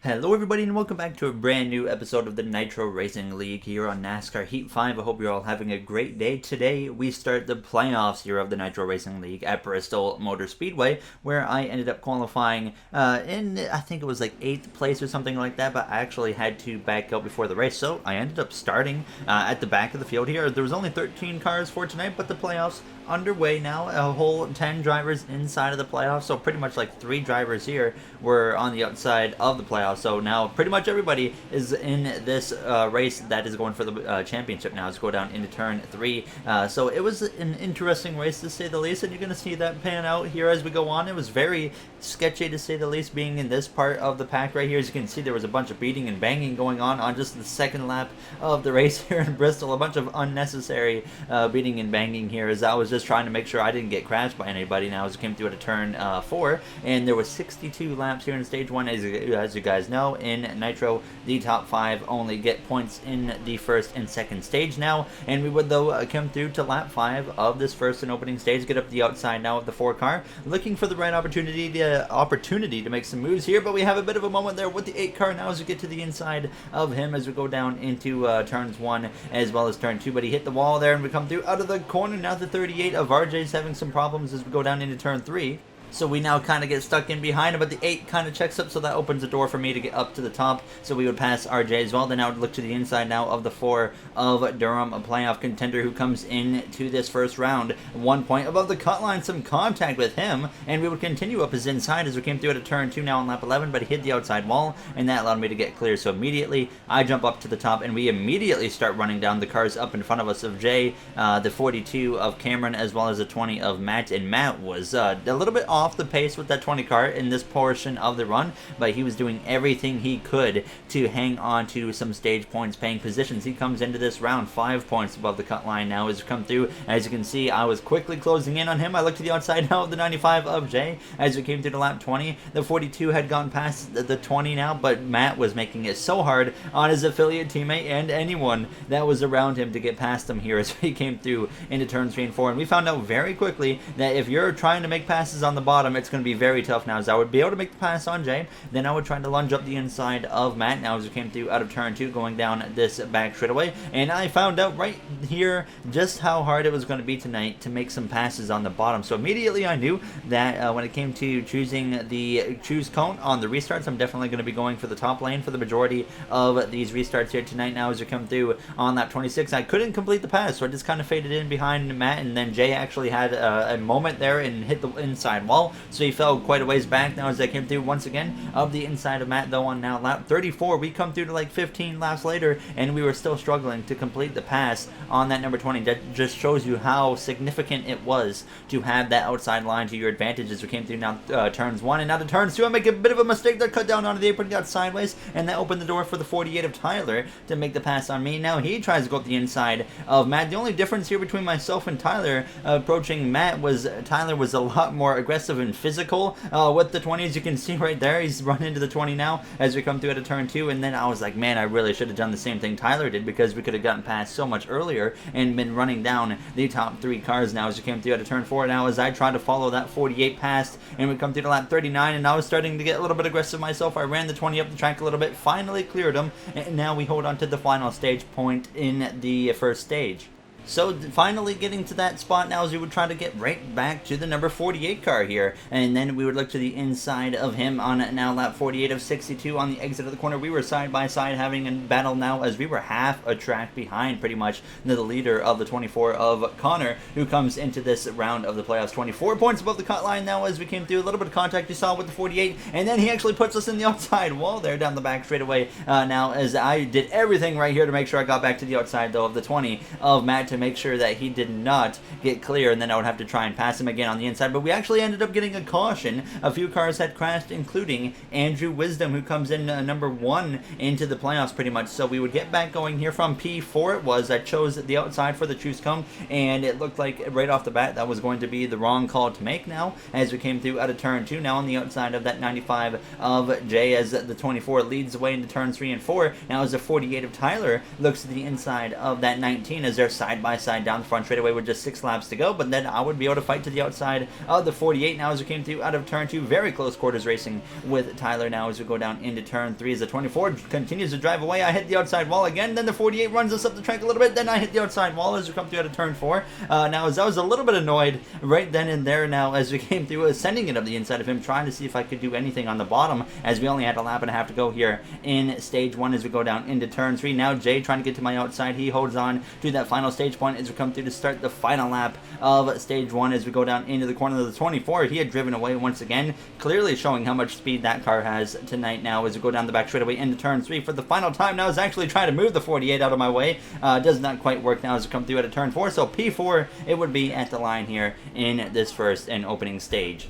Hello everybody and welcome back to a brand new episode of the Nitro Racing League here on NASCAR Heat 5. I hope you're all having a great day. Today we start the playoffs here of the Nitro Racing League at Bristol Motor Speedway, where I ended up qualifying in, I think it was like 8th place or something like that, but I actually had to back out before the race, so I ended up starting at the back of the field here. There was only 13 cars for tonight, but the playoffs underway now. A whole 10 drivers inside of the playoffs, so pretty much like 3 drivers here were on the outside of the playoffs. So now pretty much everybody is in this race that is going for the championship now. Let's go down into turn 3. So it was an interesting race to say the least, and you're going to see that pan out here as we go on. It was very sketchy to say the least being in this part of the pack right here. As you can see, there was a bunch of beating and banging going on just the second lap of the race here in Bristol. A bunch of unnecessary beating and banging here as I was just trying to make sure I didn't get crashed by anybody now as we came through at a turn 4. And there was 62 laps here in stage 1. As you guys know, in Nitro, the top 5 only get points in the first and second stage now, and we would though come through to lap 5 of this first and opening stage, get up the outside now of the 4 car, looking for the right opportunity to make some moves here, but we have a bit of a moment there with the 8 car now as we get to the inside of him as we go down into turns 1 as well as turn 2, but he hit the wall there and we come through out of the corner. Now the 38 of RJ's having some problems as we go down into turn 3. So we now kind of get stuck in behind him, but the 8 kind of checks up, so that opens the door for me to get up to the top. So we would pass RJ as well. Then I would look to the inside now of the 4 of Durham, a playoff contender who comes into this first round. 1 point above the cut line, some contact with him, and we would continue up his inside as we came through at a turn 2 now on lap 11, but he hit the outside wall, and that allowed me to get clear. So immediately I jump up to the top, and we immediately start running down the cars up in front of us of Jay, the 42 of Cameron, as well as the 20 of Matt, and Matt was a little bit off the pace with that 20 car in this portion of the run, but he was doing everything he could to hang on to some stage points paying positions. He comes into this round 5 points above the cut line now as we come through. As you can see, I was quickly closing in on him. I looked to the outside now of the 95 of Jay as we came through the lap 20. The 42 had gone past the 20 now, but Matt was making it so hard on his affiliate teammate and anyone that was around him to get past him here as we came through into turns 3 and 4, and we found out very quickly that if you're trying to make passes on the bottom, it's going to be very tough now, as I would be able to make the pass on Jay, then I would try to lunge up the inside of Matt now as we came through out of turn 2 going down this back straightaway, and I found out right here just how hard it was going to be tonight to make some passes on the bottom. So immediately I knew that when it came to choosing the choose cone on the restarts, I'm definitely going to be going for the top lane for the majority of these restarts here tonight. Now as we come through on lap 26, I couldn't complete the pass, so I just kind of faded in behind Matt, and then Jay actually had a moment there and hit the inside wall, so he fell quite a ways back now as I came through once again of the inside of Matt, though on now lap 34. We come through to like 15 laps later, and we were still struggling to complete the pass on that number 20. That just shows you how significant it was to have that outside line to your advantage as we came through now turns 1 and now to turns 2. I make a bit of a mistake that cut down onto the apron, got sideways, and that opened the door for the 48 of Tyler to make the pass on me. Now he tries to go up the inside of Matt. The only difference here between myself and Tyler approaching Matt was Tyler was a lot more aggressive and physical with the 20, as you can see right there. He's run into the 20 now as we come through at a turn 2, and then I was like, man, I really should have done the same thing Tyler did, because we could have gotten past so much earlier and been running down the top 3 cars now as we came through at a turn 4 now as I tried to follow that 48 past, and we come through to lap 39, and I was starting to get a little bit aggressive myself. I ran the 20 up the track a little bit, finally cleared him, and now we hold on to the final stage point in the first stage. So finally getting to that spot now as we would try to get right back to the number 48 car here, and then we would look to the inside of him on now lap 48 of 62 on the exit of the corner. We were side by side having a battle now as we were half a track behind pretty much the leader of the 24 of Connor, who comes into this round of the playoffs 24 points above the cut line now as we came through. A little bit of contact you saw with the 48, and then he actually puts us in the outside wall there down the back straightaway now as I did everything right here to make sure I got back to the outside though of the 20 of Matt to make sure that he did not get clear, and then I would have to try and pass him again on the inside. But we actually ended up getting a caution. A few cars had crashed, including Andrew Wisdom, who comes in number 1 into the playoffs pretty much. So we would get back going here from P4. It was I chose the outside for the choose cone, and it looked like right off the bat that was going to be the wrong call to make now as we came through out of turn 2 now on the outside of that 95 of Jay as the 24 leads the way into turns 3 and 4. Now as the 48 of Tyler looks to the inside of that 19 as they're side side by side down the front straightaway with just 6 laps to go, but then I would be able to fight to the outside of the 48 now as we came through out of turn 2. Very close quarters racing with Tyler now as we go down into turn 3 as the 24 continues to drive away. I hit the outside wall again, then the 48 runs us up the track a little bit, then I hit the outside wall as we come through out of turn 4. Now as I was a little bit annoyed right then and there now as we came through, ascending it up the inside of him, trying to see if I could do anything on the bottom as we only had a lap and a half to go here in stage 1 as we go down into turn 3. Now Jay trying to get to my outside. He holds on to that final stage point as we come through to start the final lap of stage 1 as we go down into the corner of the 24. He had driven away once again, clearly showing how much speed that car has tonight now as we go down the back straightaway into turn 3 for the final time. Now is actually trying to move the 48 out of my way. Does not quite work now as we come through at a turn 4. So P4 it would be at the line here in this first and opening stage.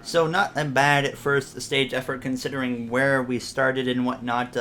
So not a bad first stage effort considering where we started and whatnot.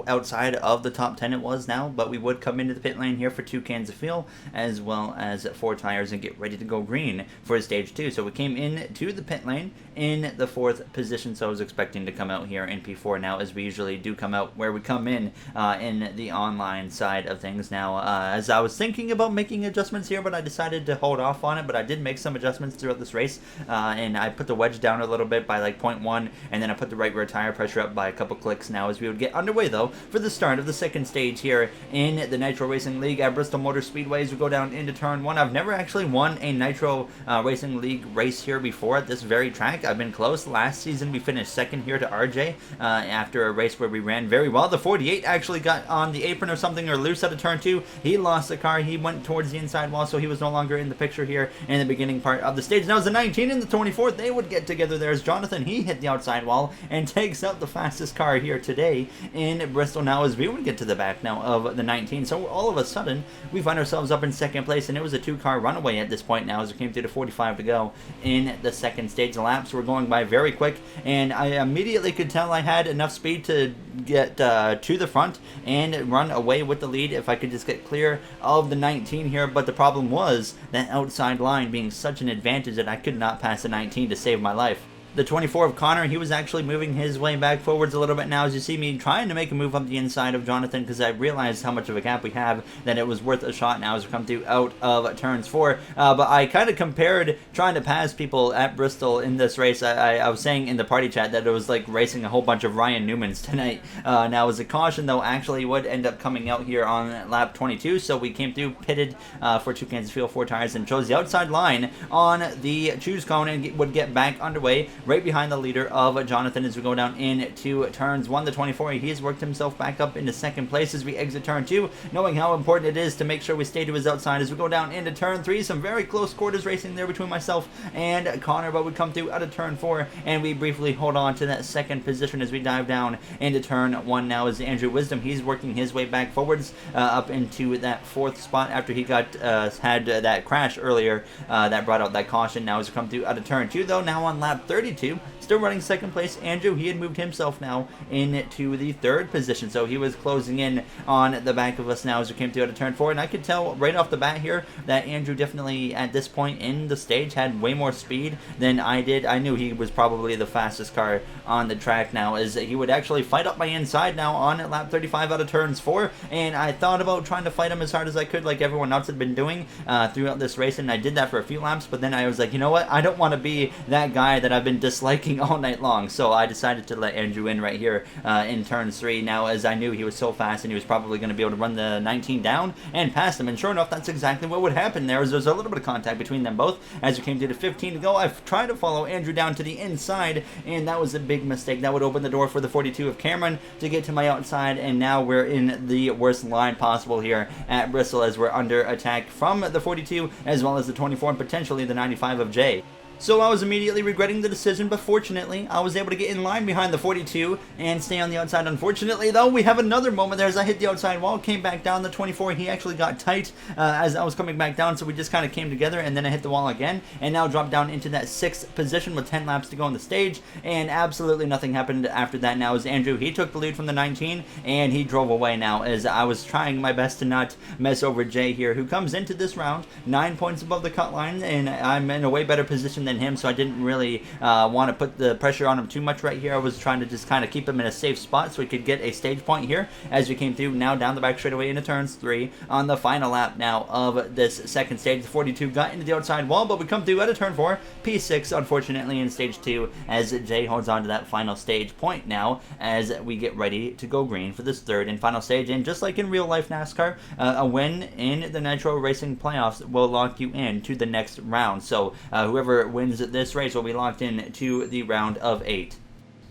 Outside of the top 10 it was now, but we would come into the pit lane here for 2 cans of fuel as well as 4 tires and get ready to go green for stage 2. So we came in to the pit lane in the 4th position, so I was expecting to come out here in P4 now, as we usually do come out where we come in the online side of things now. As I was thinking about making adjustments here, but I decided to hold off on it, but I did make some adjustments throughout this race, and I put the wedge down a little bit by like 0.1, and then I put the right rear tire pressure up by a couple clicks now as we would get underway though for the start of the second stage here in the Nitro Racing League at Bristol Motor Speedway as we go down into turn 1. I've never actually won a Nitro Racing League race here before at this very track. I've been close. Last season we finished 2nd here to RJ after a race where we ran very well. The 48 actually got on the apron or something or loose out of turn 2. He lost the car. He went towards the inside wall, so he was no longer in the picture here in the beginning part of the stage. Now it's the 19 and the 24. They would get together there as Jonathan. He hit the outside wall and takes out the fastest car here today in Bristol now as we would get to the back now of the 19. So all of a sudden we find ourselves up in 2nd place, and it was a 2-car runaway at this point now as we came through to 45 to go in the second stage. The laps were going by very quick, and I immediately could tell I had enough speed to get to the front and run away with the lead if I could just get clear of the 19 here. But the problem was that outside line being such an advantage that I could not pass the 19 to save my life. The 24 of Connor, he was actually moving his way back forwards a little bit now as you see me trying to make a move up the inside of Jonathan, because I realized how much of a gap we have, that it was worth a shot now as we come through out of turns 4. But I kind of compared trying to pass people at Bristol in this race. I was saying in the party chat that it was like racing a whole bunch of Ryan Newmans tonight. Now as a caution though, actually would end up coming out here on lap 22, so we came through, pitted for 2 cans of fuel, 4 tires, and chose the outside line on the choose cone and would get back underway right behind the leader of Jonathan as we go down into turns 1. The 24, he has worked himself back up into 2nd place as we exit turn 2, knowing how important it is to make sure we stay to his outside as we go down into turn 3. Some very close quarters racing there between myself and Connor, but we come through out of turn 4 and we briefly hold on to that 2nd position as we dive down into turn 1 now as Andrew Wisdom, he's working his way back forwards up into that 4th spot after he got had that crash earlier that brought out that caution. Now as we come through out of turn 2 though, now on lap 32, still running 2nd place, Andrew, he had moved himself now into the 3rd position, so he was closing in on the back of us now as we came through out of turn 4, and I could tell right off the bat here that Andrew definitely at this point in the stage had way more speed than I did. I knew he was probably the fastest car on the track now, as he would actually fight up my inside now on lap 35 out of turns 4, and I thought about trying to fight him as hard as I could like everyone else had been doing throughout this race, and I did that for a few laps, but then I was like, you know what, I don't want to be that guy that I've been disliking all night long, so I decided to let Andrew in right here in turn 3 now, as I knew he was so fast and he was probably going to be able to run the 19 down and pass him, and sure enough, that's exactly what would happen there. There's a little bit of contact between them both as we came to the 15 to go. I've tried to follow Andrew down to the inside, and that was a big mistake. That would open the door for the 42 of Cameron to get to my outside, and now we're in the worst line possible here at Bristol as we're under attack from the 42 as well as the 24 and potentially the 95 of Jay. So I was immediately regretting the decision, but fortunately, I was able to get in line behind the 42 and stay on the outside. Unfortunately, though, we have another moment there as I hit the outside wall, came back down the 24. He actually got tight as I was coming back down, so we just kind of came together, and then I hit the wall again, and now dropped down into that 6th position with 10 laps to go on the stage, and absolutely nothing happened after that. Now as Andrew, he took the lead from the 19, and he drove away now as I was trying my best to not mess over Jay here, who comes into this round 9 points above the cut line, and I'm in a way better position than him, so I didn't really want to put the pressure on him too much right here. I was trying to just kind of keep him in a safe spot so we could get a stage point here as we came through now down the back straightaway into turns 3 on the final lap now of this second stage. The 42 got into the outside wall, but we come through out of turn 4, P6 unfortunately in stage 2 as Jay holds on to that final stage point now as we get ready to go green for this third and final stage. And just like in real life NASCAR, a win in the Nitro Racing playoffs will lock you in to the next round. So whoever wins this race will be locked in to the round of 8.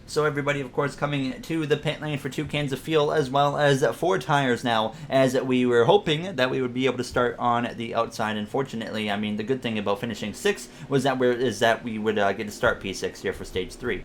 So everybody, of course, coming to the pit lane for 2 cans of fuel as well as 4 tires now, as we were hoping that we would be able to start on the outside. Unfortunately, I mean, the good thing about finishing 6th was that we would get to start P6 here for stage 3.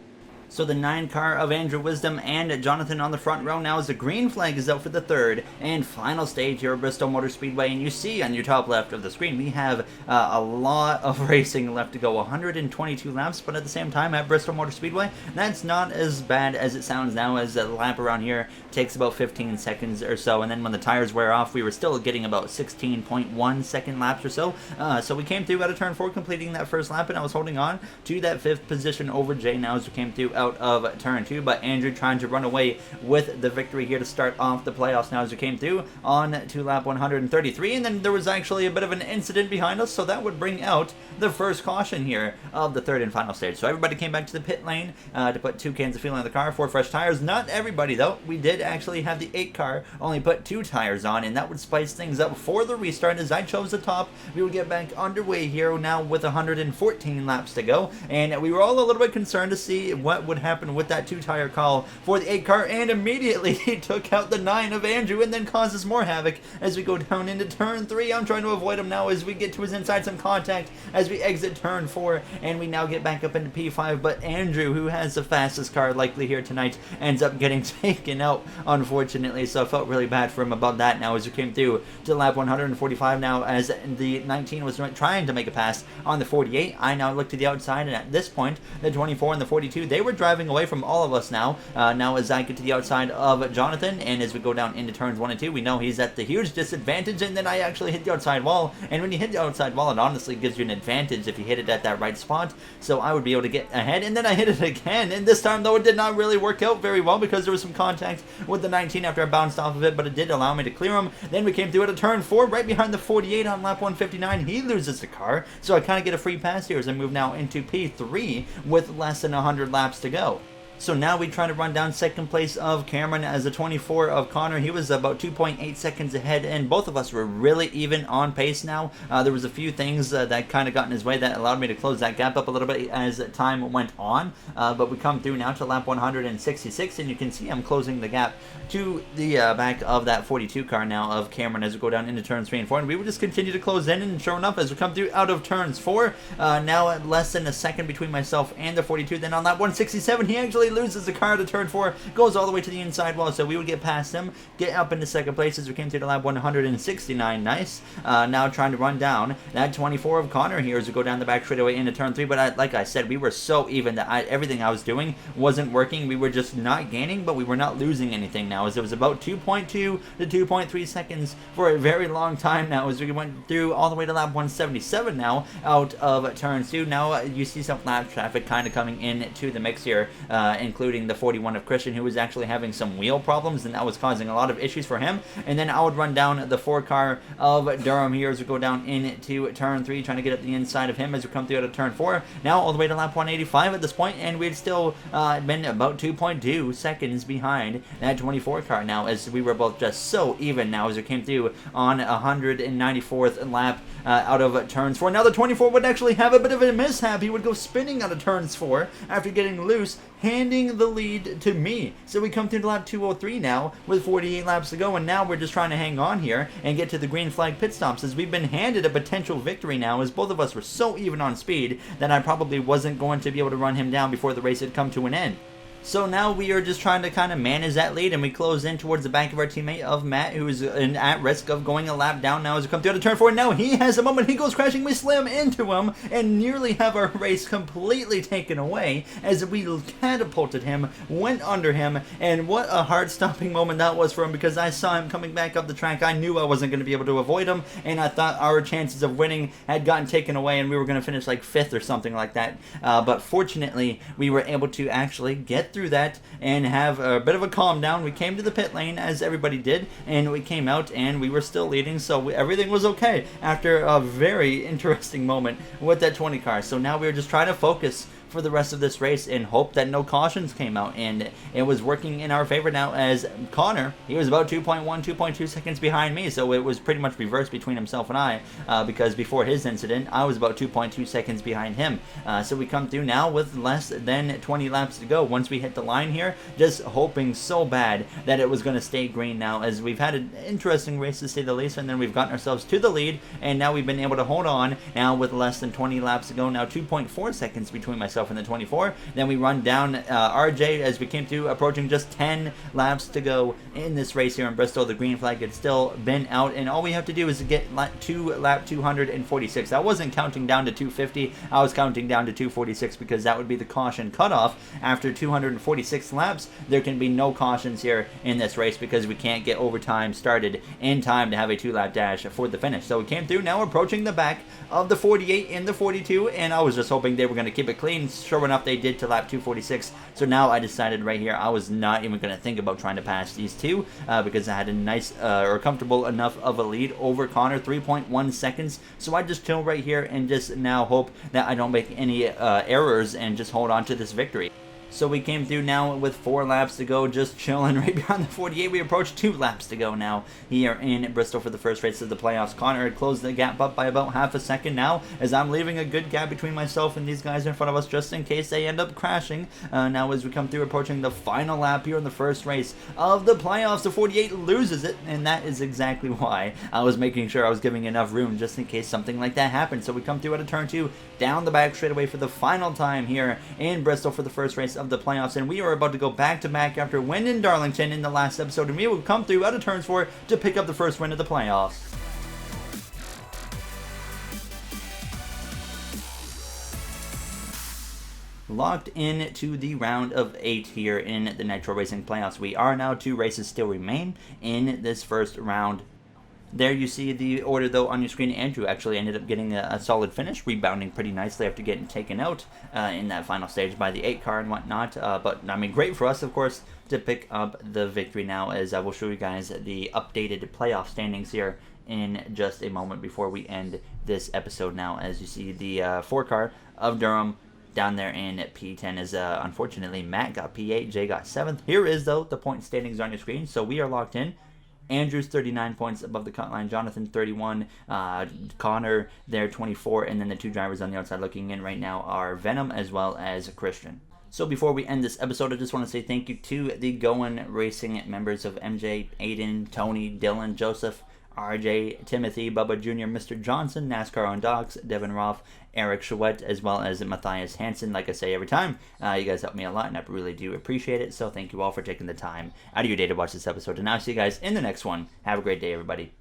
So the 9 car of Andrew Wisdom and Jonathan on the front row now as the green flag is out for the third and final stage here at Bristol Motor Speedway. And you see on your top left of the screen, we have a lot of racing left to go, 122 laps, but at the same time at Bristol Motor Speedway, that's not as bad as it sounds now, as a lap around here takes about 15 seconds or so. And then when the tires wear off, we were still getting about 16.1 second laps or so. So we came through out of turn 4, completing that first lap, and I was holding on to that 5th position over Jay now as we came through out of turn 2, but Andrew trying to run away with the victory here to start off the playoffs now as we came through on to lap 133. And then there was actually a bit of an incident behind us, so that would bring out the first caution here of the third and final stage. So everybody came back to the pit lane to put 2 cans of fuel in the car, 4 fresh tires. Not everybody though. We did actually have the 8 car only put 2 tires on, and that would spice things up for the restart. As I chose the top, we would get back underway here now with 114 laps to go, and we were all a little bit concerned to see what would happen with that 2 tire call for the 8 car, and immediately he took out the 9 of Andrew and then causes more havoc as we go down into turn 3. I'm trying to avoid him now as we get to his inside, some contact as we exit turn 4, and we now get back up into P5. But Andrew, who has the fastest car likely here tonight, ends up getting taken out unfortunately, so I felt really bad for him about that now as we came through to lap 145 now as the 19 was trying to make a pass on the 48. I now look to the outside, and at this point the 24 and the 42, they were driving away from all of us now. Now as I get to the outside of Jonathan, and as we go down into turns 1 and 2, we know he's at the huge disadvantage, and then I actually hit the outside wall. And when you hit the outside wall, it honestly gives you an advantage if you hit it at that right spot, so I would be able to get ahead. And then I hit it again, and this time though it did not really work out very well because there was some contact with the 19 after I bounced off of it, but it did allow me to clear him. Then we came through at a turn 4 right behind the 48 on lap 159. He loses the car, so I kind of get a free pass here as I move now into P3 with less than 100 laps to go. So now we try to run down second place of Cameron as the 24 of Connor. He was about 2.8 seconds ahead, and both of us were really even on pace now. There was a few things that kind of got in his way that allowed me to close that gap up a little bit as time went on. But we come through now to lap 166, and you can see I'm closing the gap to the back of that 42 car now of Cameron as we go down into turns 3 and 4. And we would just continue to close in, and sure enough, as we come through out of turns 4, now at less than a second between myself and the 42. Then on lap 167, he actually loses the car to turn 4, goes all the way to the inside wall, so we would get past him, get up into second place as we came through to lap 169. Nice. Now trying to run down that 24 of Connor here as we go down the back straightaway into turn 3, but like I said, we were so even that everything I was doing wasn't working. We were just not gaining, but we were not losing anything now, as it was about 2.2 to 2.3 seconds for a very long time now as we went through all the way to lap 177 now out of turn 2. Now you see some lap traffic kind of coming into the mix here, including the 41 of Christian, who was actually having some wheel problems, and that was causing a lot of issues for him. And then I would run down the 4 car of Durham here as we go down into turn 3, trying to get up the inside of him as we come through out of turn 4. Now all the way to lap 185 at this point, and we'd still been about 2.2 seconds behind that 24 car now, as we were both just so even now as we came through on 194th lap out of turns 4. Now the 24 would actually have a bit of a mishap. He would go spinning out of turns 4 after getting loose, handing the lead to me. So we come through to lap 203 now with 48 laps to go, and now we're just trying to hang on here and get to the green flag pit stops, as we've been handed a potential victory now, as both of us were so even on speed that I probably wasn't going to be able to run him down before the race had come to an end. So now we are just trying to kind of manage that lead, and we close in towards the back of our teammate of Matt, who is at risk of going a lap down now as we come through to turn 4. Now he has a moment, he goes crashing, we slam into him, and nearly have our race completely taken away as we catapulted him, went under him, and what a heart-stopping moment that was for him, because I saw him coming back up the track. I knew I wasn't going to be able to avoid him, and I thought our chances of winning had gotten taken away, and we were going to finish like 5th or something like that. But fortunately, we were able to actually get through that and have a bit of a calm down. We came to the pit lane as everybody did, and we came out and we were still leading, so everything was okay after a very interesting moment with that 20 car. So now we were just trying to focus for the rest of this race and hope that no cautions came out, and it was working in our favor now, as Connor, he was about 2.2 seconds behind me, so it was pretty much reversed between himself and I, because before his incident I was about 2.2 seconds behind him. So we come through now with less than 20 laps to go once we hit the line here, just hoping so bad that it was going to stay green now, as we've had an interesting race to say the least, and then we've gotten ourselves to the lead, and now we've been able to hold on now with less than 20 laps to go, now 2.4 seconds between myself in the 24. Then we run down RJ as we came through, approaching just 10 laps to go in this race here in Bristol. The green flag had still been out, and all we have to do is get to lap 246. I wasn't counting down to 250, I was counting down to 246, because that would be the caution cutoff. After 246 laps, there can be no cautions here in this race, because we can't get overtime started in time to have a 2-lap dash for the finish. So we came through, now approaching the back of the 48 and the 42, and I was just hoping they were going to keep it clean. Sure enough, they did to lap 246. So now I decided right here I was not even going to think about trying to pass these two, because I had a nice or comfortable enough of a lead over Connor, 3.1 seconds. So I just chill right here and just now hope that I don't make any errors and just hold on to this victory. So we came through now with 4 laps to go, just chilling right behind the 48. We approached 2 laps to go now here in Bristol for the first race of the playoffs. Connor had closed the gap up by about half a second now, as I'm leaving a good gap between myself and these guys in front of us, just in case they end up crashing. Now as we come through, approaching the final lap here in the first race of the playoffs, the 48 loses it, and that is exactly why I was making sure I was giving enough room just in case something like that happened. So we come through out of turn 2, down the back straightaway for the final time here in Bristol for the first race of the playoffs, and we are about to go back to back after winning Darlington in the last episode, and we will come through out of turns 4 to pick up the first win of the playoffs. Locked in to the round of 8 here in the Nitro Racing playoffs. We are now 2 races still remain in this first round. There you see the order, though, on your screen. Andrew actually ended up getting a solid finish, rebounding pretty nicely after getting taken out in that final stage by the 8 car and whatnot. But, I mean, great for us, of course, to pick up the victory now, as I will show you guys the updated playoff standings here in just a moment before we end this episode now. As you see, the 4 car of Durham down there in P10 is, unfortunately, Matt got P8, Jay got 7th. Here is, though, the point standings on your screen, so we are locked in. Andrew's 39 points above the cut line, Jonathan 31, Connor there 24, and then the 2 drivers on the outside looking in right now are Venom as well as Christian. So before we end this episode, I just want to say thank you to the Going Racing members of MJ, Aiden, Tony, Dylan, Joseph, RJ, Timothy, Bubba Jr., Mr. Johnson, NASCAR on Dogs, Devin Roth, Eric Chouette, as well as Matthias Hansen. Like I say every time, you guys help me a lot, and I really do appreciate it. So thank you all for taking the time out of your day to watch this episode. And I'll see you guys in the next one. Have a great day, everybody.